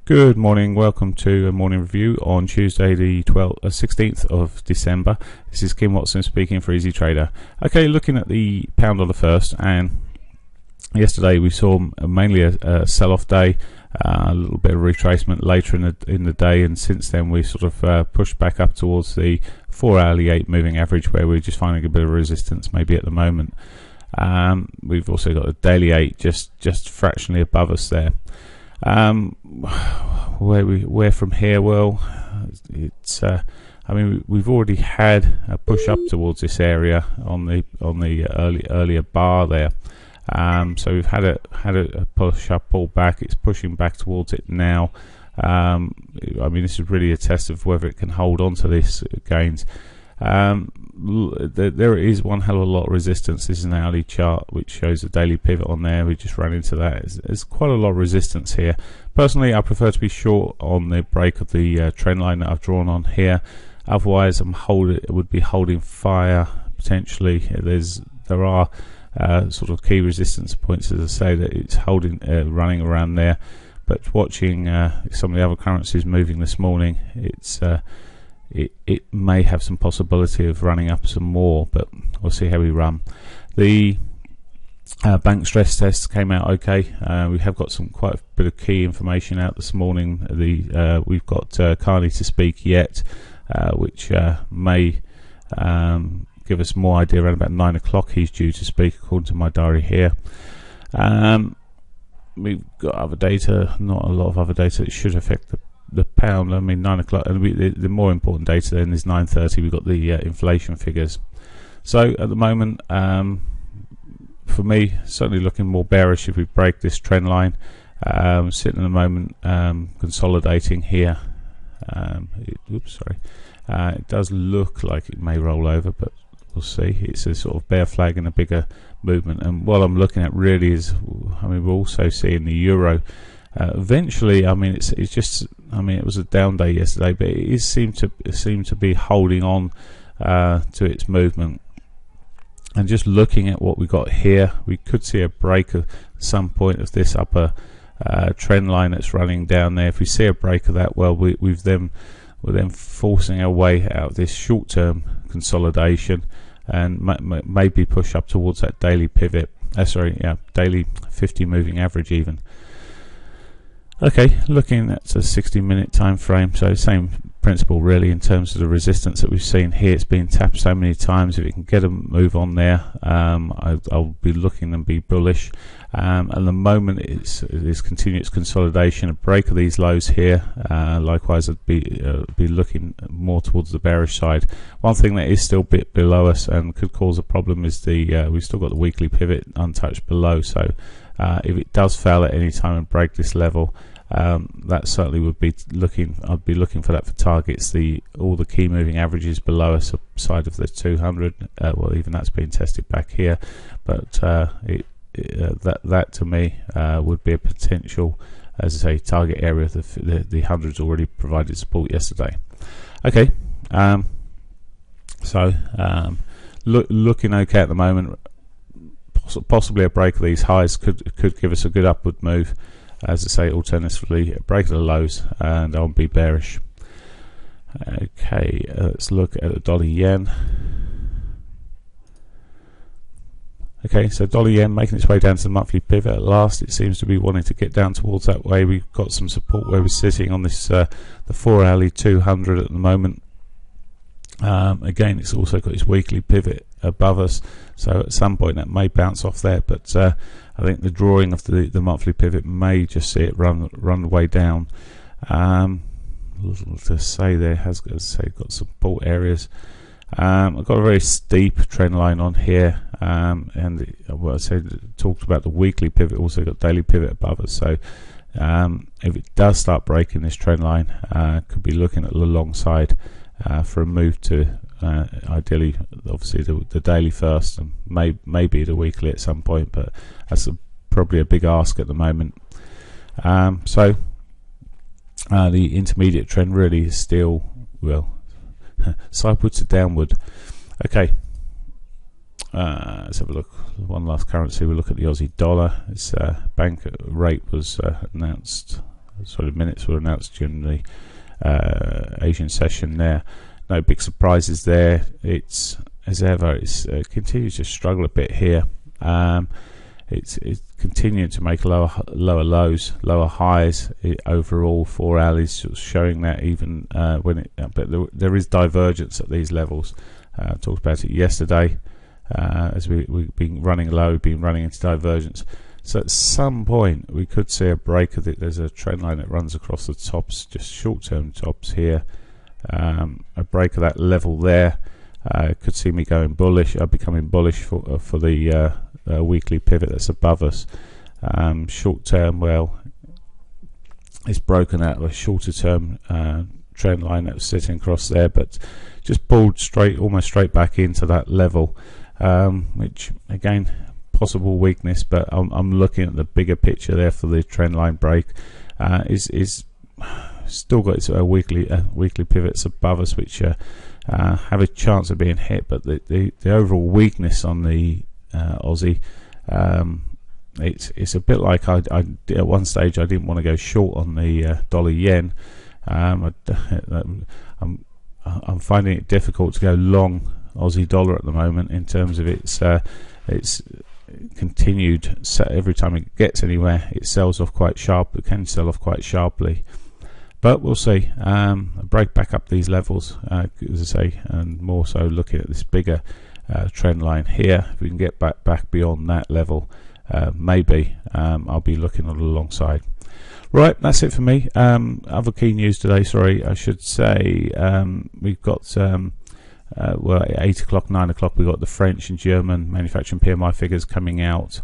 Good morning, welcome to a morning review on Tuesday the 16th of December. This is Kim Watson speaking for Easy Trader. Okay, looking at the pound dollar first, and yesterday we saw mainly a sell-off day, a little bit of retracement later in the day, and since then we sort of pushed back up towards the 4-hourly 8 moving average, where we're just finding a bit of resistance maybe at the moment. We've also got a daily 8 just fractionally above us there. Where from here? Well, it's I mean, we've already had a push up towards this area on the earlier bar there. So we've had a push up, pull back. It's pushing back towards it now. I mean, this is really a test of whether it can hold on to this gains. There is one hell of a lot of resistance. This is an hourly chart which shows the daily pivot on there. We just ran into that. There's quite a lot of resistance here. Personally, I prefer to be short on the break of the trend line that I've drawn on here. Otherwise, would be holding fire potentially. There are sort of key resistance points, as I say, that it's holding, running around there. But watching some of the other currencies moving this morning, it may have some possibility of running up some more, but we'll see how we run. The bank stress tests came out okay. We have got quite a bit of key information out this morning. We've got Carney to speak yet, which may give us more idea. Around about 9 o'clock he's due to speak, according to my diary here. We've got other data, not a lot of other data that should affect the pound. I mean, 9 o'clock, and the more important data then is 9:30. We've got the inflation figures. So at the moment, for me, certainly looking more bearish if we break this trend line. Sitting at the moment, consolidating here. It does look like it may roll over, but we'll see. It's a sort of bear flag and a bigger movement. And what I'm looking at really is, I mean, we're also seeing the euro. Eventually, I mean, it's just, I mean, it was a down day yesterday, but it seemed to be holding on to its movement. And just looking at what we got here, we could see a break at some point of this upper trend line that's running down there. If we see a break of that, well, we're then forcing our way out of this short-term consolidation and maybe push up towards that daily pivot. Daily 50 moving average even. Okay, looking at a 60-minute time frame, so same principle really in terms of the resistance that we've seen here. It's been tapped so many times. If it can get a move on there, I'll be looking and be bullish. At the moment, it's continuous consolidation, a break of these lows here. Likewise, I'd be looking more towards the bearish side. One thing that is still a bit below us and could cause a problem is we've still got the weekly pivot untouched below. So if it does fail at any time and break this level, that certainly would be I'd be looking for that for targets. All the key moving averages below us side of the 200. Well, even that's been tested back here, but that to me would be a potential, as I say, target area. The hundreds already provided support yesterday. Okay, looking okay at the moment. Possibly a break of these highs could give us a good upward move. As I say, alternatively, a break of the lows, and I'll be bearish. Okay, let's look at the dollar yen. Okay, so dollar yen making its way down to the monthly pivot at last. It seems to be wanting to get down towards that way. We've got some support where we're sitting on this the 4-hourly 200 at the moment. Again, it's also got its weekly pivot above us, so at some point that may bounce off there, but I think the drawing of the monthly pivot may just see it run the way down. To say there has got got support areas. I've got a very steep trend line on here, and what I said, talked about the weekly pivot, also got daily pivot above us. So if it does start breaking this trend line, could be looking at the long side for a move to ideally, obviously, the daily first, and maybe the weekly at some point, but that's probably a big ask at the moment. So the intermediate trend really is still, well, sideways to downward. Okay, let's have a look. One last currency. We look at the Aussie dollar. Its bank rate was announced sort of minutes were announced during the Asian session there. No big surprises there. It's, as ever, it's continues to struggle a bit here. It's continuing to make lower lows, lower highs overall for rallies, showing that even when it, but there is divergence at these levels. I talked about it yesterday. As we've been running low, been running into divergence. So at some point we could see a break of it. There's a trend line that runs across the tops, just short-term tops here. A break of that level there could see me going bullish. Becoming bullish for the weekly pivot that's above us. Short-term, well, it's broken out of a shorter-term trend line that was sitting across there, but just pulled almost straight back into that level. Which again, possible weakness, but I'm looking at the bigger picture there for the trend line break. Is still got its weekly pivots above us, which have a chance of being hit, but the overall weakness on the Aussie, it's a bit like I at one stage I didn't want to go short on the dollar yen. I'm finding it difficult to go long Aussie dollar at the moment in terms of its continued. Every time it gets anywhere, it sells off quite sharp. It can sell off quite sharply, but we'll see. Break back up these levels, as I say, and more so looking at this bigger trend line here. If we can get back beyond that level, maybe I'll be looking on the long side. Right, that's it for me. Other key news today, sorry, I should say, we've got well, at 8 o'clock, 9 o'clock, we've got the French and German manufacturing PMI figures coming out.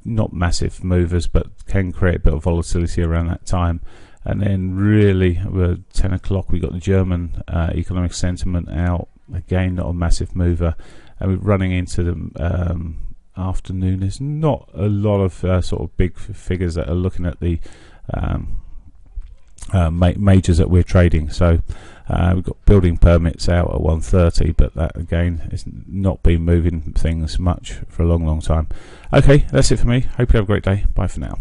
Not massive movers, but can create a bit of volatility around that time. And then really, at 10 o'clock, we got the German economic sentiment out. Again, not a massive mover. And we're running into the afternoon. There's not a lot of sort of big figures that are looking at the majors that we're trading. So we've got building permits out at 1:30, but that again has not been moving things much for a long time. Okay, that's it for me. Hope you have a great day. Bye for now.